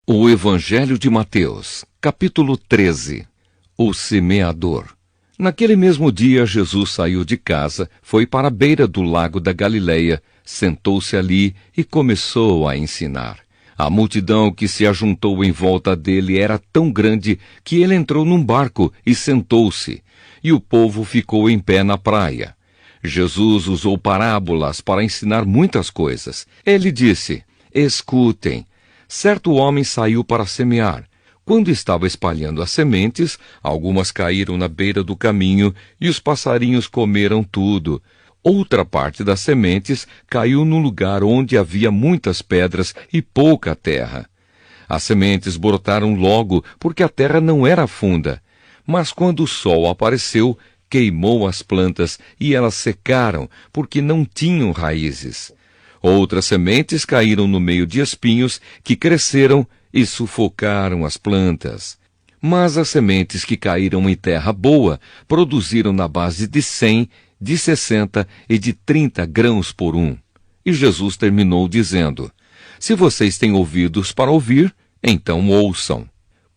O Evangelho de Mateus, capítulo 13. O semeador. Naquele mesmo dia, Jesus saiu de casa, foi para a beira do lago da Galileia, sentou-se ali e começou a ensinar. A multidão que se ajuntou em volta dele era tão grande que ele entrou num barco e sentou-se, e o povo ficou em pé na praia. Jesus usou parábolas para ensinar muitas coisas. Ele disse: "Escutem. Certo homem saiu para semear. Quando estava espalhando as sementes, algumas caíram na beira do caminho e os passarinhos comeram tudo. Outra parte das sementes caiu num lugar onde havia muitas pedras e pouca terra. As sementes brotaram logo porque a terra não era funda. Mas quando o sol apareceu, queimou as plantas e elas secaram porque não tinham raízes. Outras sementes caíram no meio de espinhos que cresceram e sufocaram as plantas. Mas as sementes que caíram em terra boa produziram na base de 100, de 60 e de 30 grãos por um." E Jesus terminou dizendo: "Se vocês têm ouvidos para ouvir, então ouçam."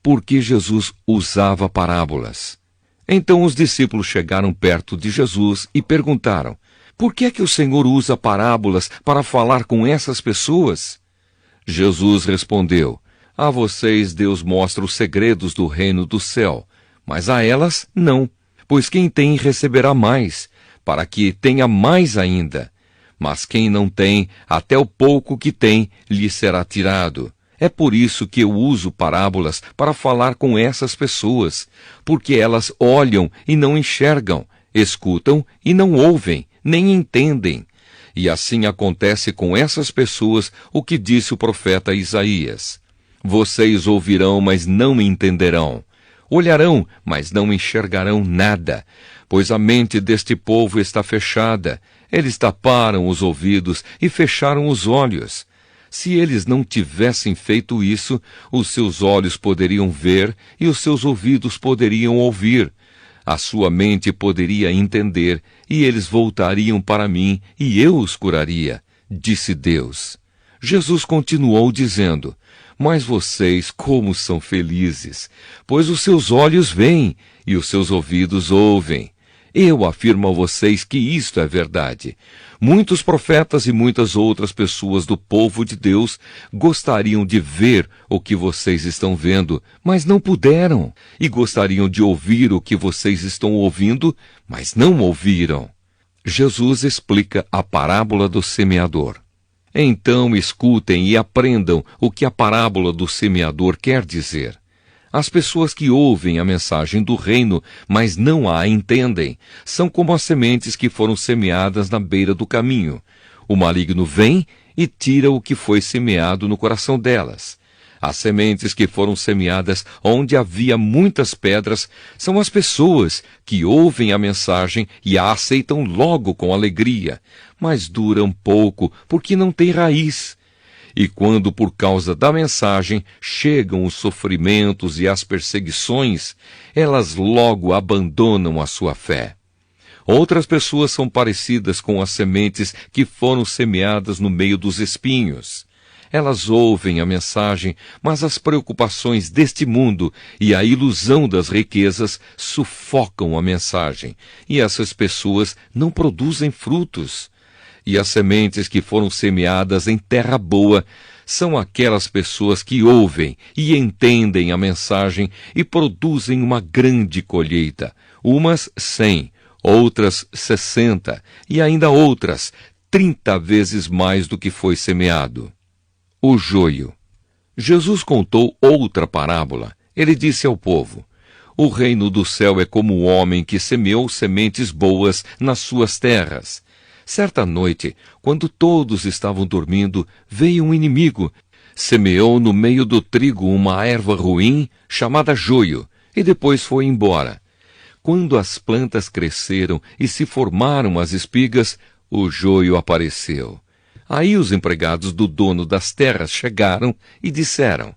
Porque Jesus usava parábolas. Então os discípulos chegaram perto de Jesus e perguntaram: "Por que é que o Senhor usa parábolas para falar com essas pessoas?" Jesus respondeu: "A vocês Deus mostra os segredos do reino do céu, mas a elas não, pois quem tem receberá mais, para que tenha mais ainda. Mas quem não tem, até o pouco que tem, lhe será tirado. É por isso que eu uso parábolas para falar com essas pessoas, porque elas olham e não enxergam, escutam e não ouvem, nem entendem. E assim acontece com essas pessoas o que disse o profeta Isaías: Vocês ouvirão, mas não entenderão. Olharão, mas não enxergarão nada, pois a mente deste povo está fechada. Eles taparam os ouvidos e fecharam os olhos. Se eles não tivessem feito isso, os seus olhos poderiam ver e os seus ouvidos poderiam ouvir. A sua mente poderia entender, e eles voltariam para mim, e eu os curaria, disse Deus. Jesus continuou dizendo: Mas vocês como são felizes, pois os seus olhos veem e os seus ouvidos ouvem. Eu afirmo a vocês que isto é verdade. Muitos profetas e muitas outras pessoas do povo de Deus gostariam de ver o que vocês estão vendo, mas não puderam. E gostariam de ouvir o que vocês estão ouvindo, mas não ouviram." Jesus explica a parábola do semeador. Então escutem e aprendam o que a parábola do semeador quer dizer. As pessoas que ouvem a mensagem do reino, mas não a entendem, são como as sementes que foram semeadas na beira do caminho. O maligno vem e tira o que foi semeado no coração delas. As sementes que foram semeadas onde havia muitas pedras são as pessoas que ouvem a mensagem e a aceitam logo com alegria, mas duram pouco porque não têm raiz. E quando, por causa da mensagem, chegam os sofrimentos e as perseguições, elas logo abandonam a sua fé. Outras pessoas são parecidas com as sementes que foram semeadas no meio dos espinhos. Elas ouvem a mensagem, mas as preocupações deste mundo e a ilusão das riquezas sufocam a mensagem, e essas pessoas não produzem frutos. E as sementes que foram semeadas em terra boa são aquelas pessoas que ouvem e entendem a mensagem e produzem uma grande colheita, umas 100, outras 60 e ainda outras 30 vezes mais do que foi semeado. O joio. Jesus contou outra parábola. Ele disse ao povo: O reino do céu é como o homem que semeou sementes boas nas suas terras. Certa noite, quando todos estavam dormindo, veio um inimigo, semeou no meio do trigo uma erva ruim, chamada joio, e depois foi embora. Quando as plantas cresceram e se formaram as espigas, o joio apareceu. Aí os empregados do dono das terras chegaram e disseram: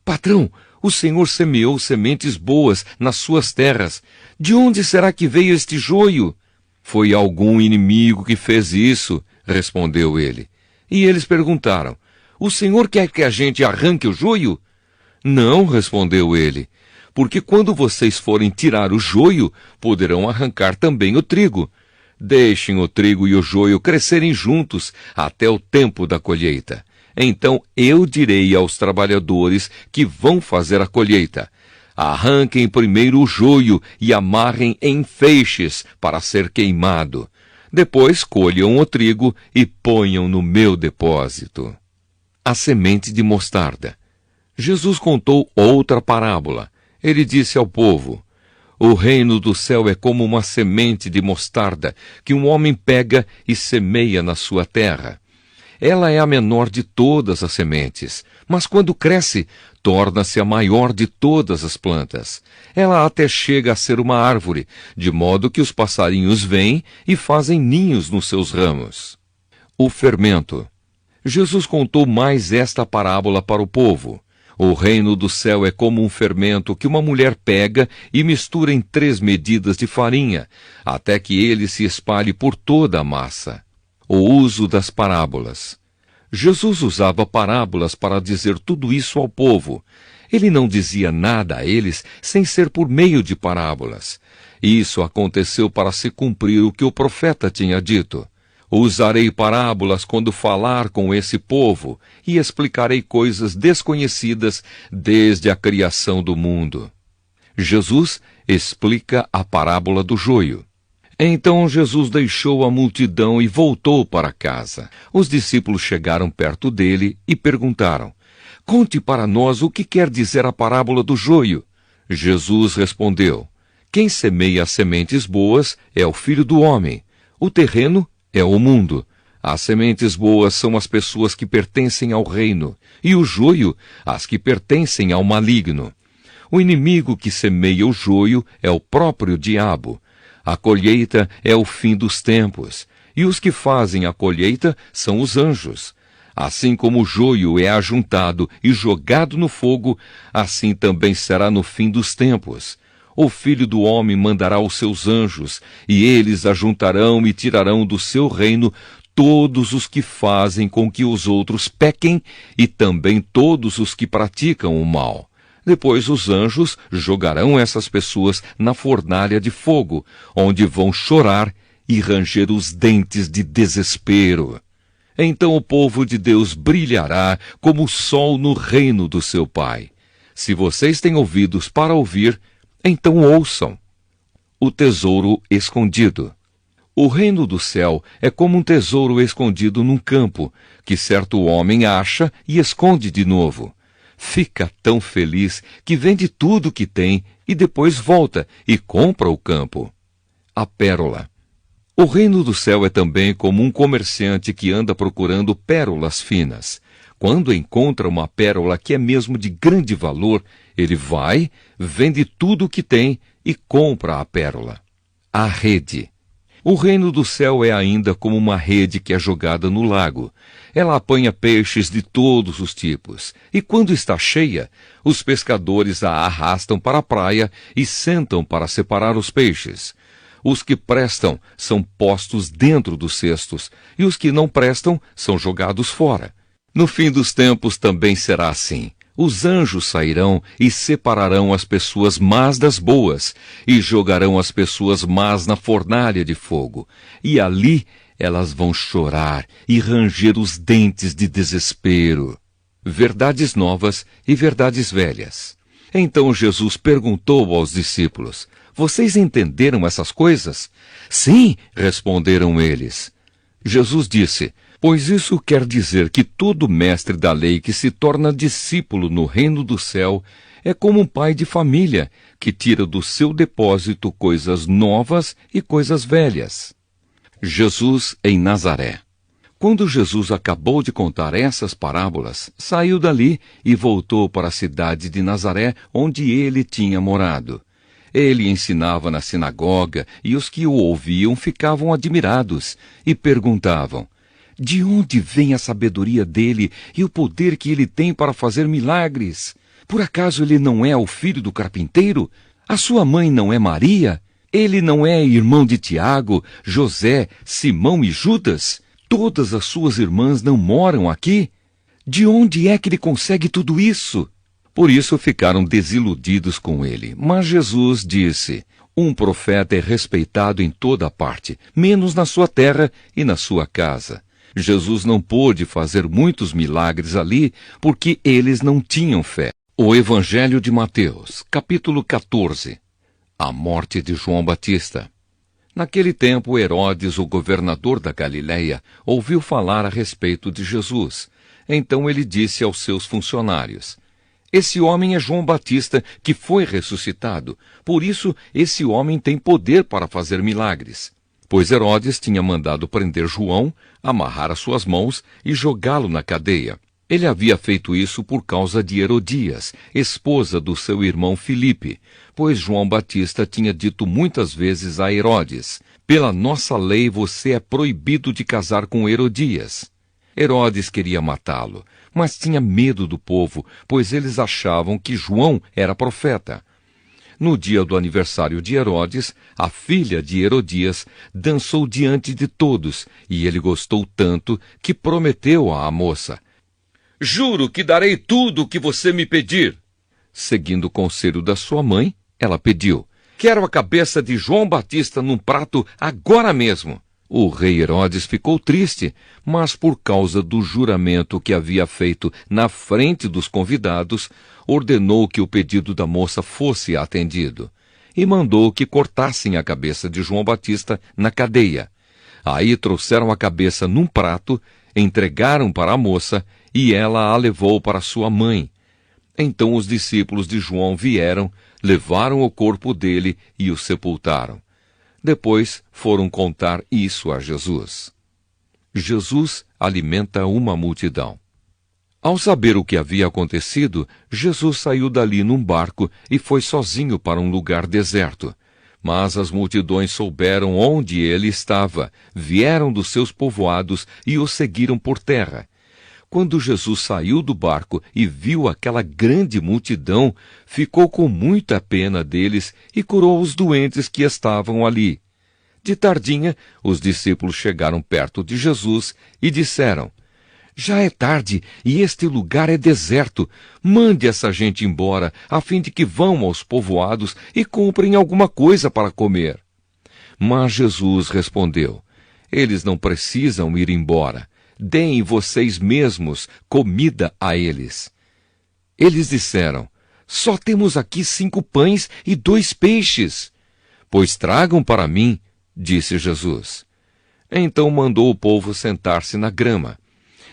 Patrão, o senhor semeou sementes boas nas suas terras. De onde será que veio este joio? Foi algum inimigo que fez isso, respondeu ele. E eles perguntaram: O senhor quer que a gente arranque o joio? Não, respondeu ele, porque quando vocês forem tirar o joio, poderão arrancar também o trigo. Deixem o trigo e o joio crescerem juntos até o tempo da colheita. Então eu direi aos trabalhadores que vão fazer a colheita: arranquem primeiro o joio e amarrem em feixes para ser queimado. Depois colham o trigo e ponham no meu depósito. A semente de mostarda. Jesus contou outra parábola. Ele disse ao povo: o reino do céu é como uma semente de mostarda que um homem pega e semeia na sua terra. Ela é a menor de todas as sementes, mas quando cresce, torna-se a maior de todas as plantas. Ela até chega a ser uma árvore, de modo que os passarinhos vêm e fazem ninhos nos seus ramos. O fermento. Jesus contou mais esta parábola para o povo. O reino do céu é como um fermento que uma mulher pega e mistura em 3 medidas de farinha, até que ele se espalhe por toda a massa. O uso das parábolas. Jesus usava parábolas para dizer tudo isso ao povo. Ele não dizia nada a eles sem ser por meio de parábolas. Isso aconteceu para se cumprir o que o profeta tinha dito. Usarei parábolas quando falar com esse povo e explicarei coisas desconhecidas desde a criação do mundo. Jesus explica a parábola do joio. Então Jesus deixou a multidão e voltou para casa. Os discípulos chegaram perto dele e perguntaram: conte para nós o que quer dizer a parábola do joio. Jesus respondeu: quem semeia as sementes boas é o Filho do Homem. O terreno é o mundo. As sementes boas são as pessoas que pertencem ao reino, e o joio, as que pertencem ao maligno. O inimigo que semeia o joio é o próprio diabo. A colheita é o fim dos tempos, e os que fazem a colheita são os anjos. Assim como o joio é ajuntado e jogado no fogo, assim também será no fim dos tempos. O Filho do Homem mandará os seus anjos, e eles ajuntarão e tirarão do seu reino todos os que fazem com que os outros pequem e também todos os que praticam o mal. Depois os anjos jogarão essas pessoas na fornalha de fogo, onde vão chorar e ranger os dentes de desespero. Então o povo de Deus brilhará como o sol no reino do seu Pai. Se vocês têm ouvidos para ouvir, então ouçam. O tesouro escondido. O reino do céu é como um tesouro escondido num campo, que certo homem acha e esconde de novo. Fica tão feliz que vende tudo o que tem e depois volta e compra o campo. A pérola. O reino do céu é também como um comerciante que anda procurando pérolas finas. Quando encontra uma pérola que é mesmo de grande valor, ele vai, vende tudo o que tem e compra a pérola. A rede. O reino do céu é ainda como uma rede que é jogada no lago. Ela apanha peixes de todos os tipos, e quando está cheia, os pescadores a arrastam para a praia e sentam para separar os peixes. Os que prestam são postos dentro dos cestos, e os que não prestam são jogados fora. No fim dos tempos também será assim. Os anjos sairão e separarão as pessoas más das boas, e jogarão as pessoas más na fornalha de fogo. E ali elas vão chorar e ranger os dentes de desespero. Verdades novas e verdades velhas. Então Jesus perguntou aos discípulos: vocês entenderam essas coisas? Sim, responderam eles. Jesus disse: pois isso quer dizer que todo mestre da lei que se torna discípulo no reino do céu é como um pai de família que tira do seu depósito coisas novas e coisas velhas. Jesus em Nazaré. Quando Jesus acabou de contar essas parábolas, saiu dali e voltou para a cidade de Nazaré, onde ele tinha morado. Ele ensinava na sinagoga e os que o ouviam ficavam admirados e perguntavam: de onde vem a sabedoria dele e o poder que ele tem para fazer milagres? Por acaso ele não é o filho do carpinteiro? A sua mãe não é Maria? Ele não é irmão de Tiago, José, Simão e Judas? Todas as suas irmãs não moram aqui? De onde é que ele consegue tudo isso? Por isso ficaram desiludidos com ele. Mas Jesus disse: um profeta é respeitado em toda parte, menos na sua terra e na sua casa. Jesus não pôde fazer muitos milagres ali, porque eles não tinham fé. O Evangelho de Mateus, capítulo 14. A morte de João Batista. Naquele tempo, Herodes, o governador da Galileia, ouviu falar a respeito de Jesus. Então ele disse aos seus funcionários: esse homem é João Batista, que foi ressuscitado. Por isso, esse homem tem poder para fazer milagres. Pois Herodes tinha mandado prender João, amarrar as suas mãos e jogá-lo na cadeia. Ele havia feito isso por causa de Herodias, esposa do seu irmão Filipe, pois João Batista tinha dito muitas vezes a Herodes: pela nossa lei você é proibido de casar com Herodias. Herodes queria matá-lo, mas tinha medo do povo, pois eles achavam que João era profeta. No dia do aniversário de Herodes, a filha de Herodias dançou diante de todos, e ele gostou tanto que prometeu à moça: juro que darei tudo o que você me pedir. Seguindo o conselho da sua mãe, ela pediu: quero a cabeça de João Batista num prato agora mesmo. O rei Herodes ficou triste, mas por causa do juramento que havia feito na frente dos convidados, ordenou que o pedido da moça fosse atendido, e mandou que cortassem a cabeça de João Batista na cadeia. Aí trouxeram a cabeça num prato, entregaram para a moça, e ela a levou para sua mãe. Então os discípulos de João vieram, levaram o corpo dele e o sepultaram. Depois foram contar isso a Jesus. Jesus alimenta uma multidão. Ao saber o que havia acontecido, Jesus saiu dali num barco e foi sozinho para um lugar deserto. Mas as multidões souberam onde ele estava, vieram dos seus povoados e o seguiram por terra. Quando Jesus saiu do barco e viu aquela grande multidão, ficou com muita pena deles e curou os doentes que estavam ali. De tardinha, os discípulos chegaram perto de Jesus e disseram: já é tarde e este lugar é deserto. Mande essa gente embora, a fim de que vão aos povoados e comprem alguma coisa para comer. Mas Jesus respondeu: eles não precisam ir embora. Deem vocês mesmos comida a eles. Eles disseram: só temos aqui 5 pães e 2 peixes. Pois tragam para mim, disse Jesus. Então mandou o povo sentar-se na grama.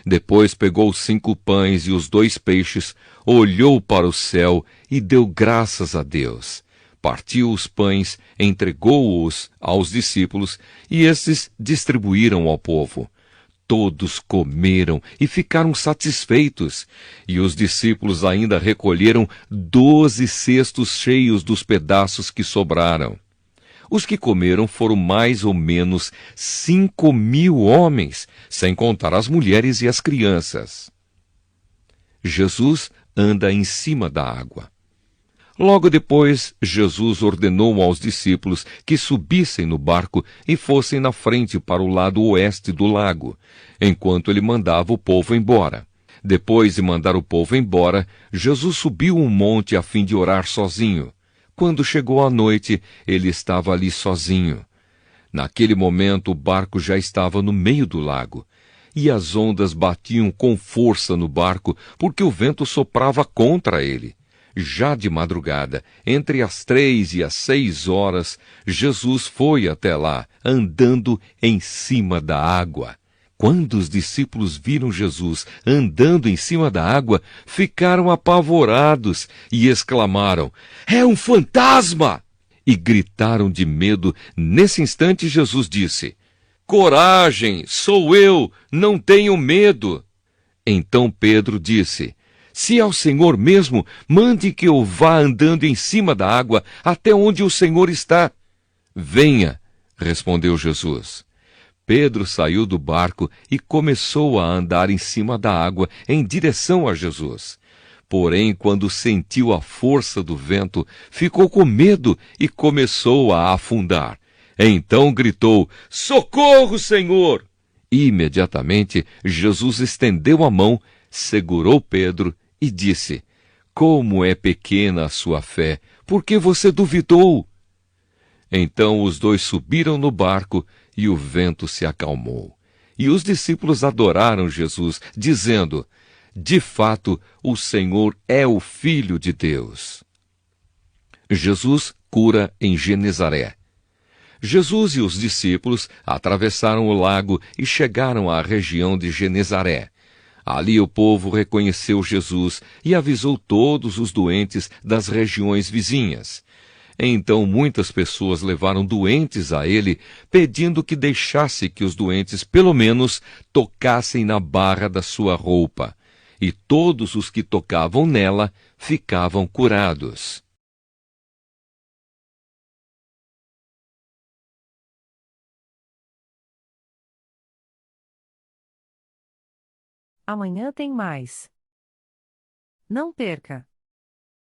Depois pegou os 5 pães e os 2 peixes, olhou para o céu e deu graças a Deus. Partiu os pães, entregou-os aos discípulos e estes distribuíram ao povo. Todos comeram e ficaram satisfeitos, e os discípulos ainda recolheram 12 cestos cheios dos pedaços que sobraram. Os que comeram foram mais ou menos 5.000 homens, sem contar as mulheres e as crianças. Jesus anda em cima da água. Logo depois, Jesus ordenou aos discípulos que subissem no barco e fossem na frente para o lado oeste do lago, enquanto ele mandava o povo embora. Depois de mandar o povo embora, Jesus subiu um monte a fim de orar sozinho. Quando chegou a noite, ele estava ali sozinho. Naquele momento, o barco já estava no meio do lago, e as ondas batiam com força no barco, porque o vento soprava contra ele. Já de madrugada, entre as 3 e as 6 horas, Jesus foi até lá, andando em cima da água. Quando os discípulos viram Jesus andando em cima da água, ficaram apavorados e exclamaram: é um fantasma! E gritaram de medo. Nesse instante, Jesus disse: coragem, sou eu, não tenham medo. Então Pedro disse: se é o Senhor mesmo, mande que eu vá andando em cima da água até onde o Senhor está. Venha, respondeu Jesus. Pedro saiu do barco e começou a andar em cima da água em direção a Jesus. Porém, quando sentiu a força do vento, ficou com medo e começou a afundar. Então gritou: socorro, Senhor! Imediatamente, Jesus estendeu a mão, segurou Pedro e disse: Como é pequena a sua fé! Por que você duvidou? Então os dois subiram no barco e o vento se acalmou. E os discípulos adoraram Jesus, dizendo: De fato, o Senhor é o Filho de Deus. Jesus cura em Genezaré. Jesus e os discípulos atravessaram o lago e chegaram à região de Genezaré. Ali o povo reconheceu Jesus e avisou todos os doentes das regiões vizinhas. Então muitas pessoas levaram doentes a ele, pedindo que deixasse que os doentes pelo menos tocassem na barra da sua roupa. E todos os que tocavam nela ficavam curados. Amanhã tem mais. Não perca!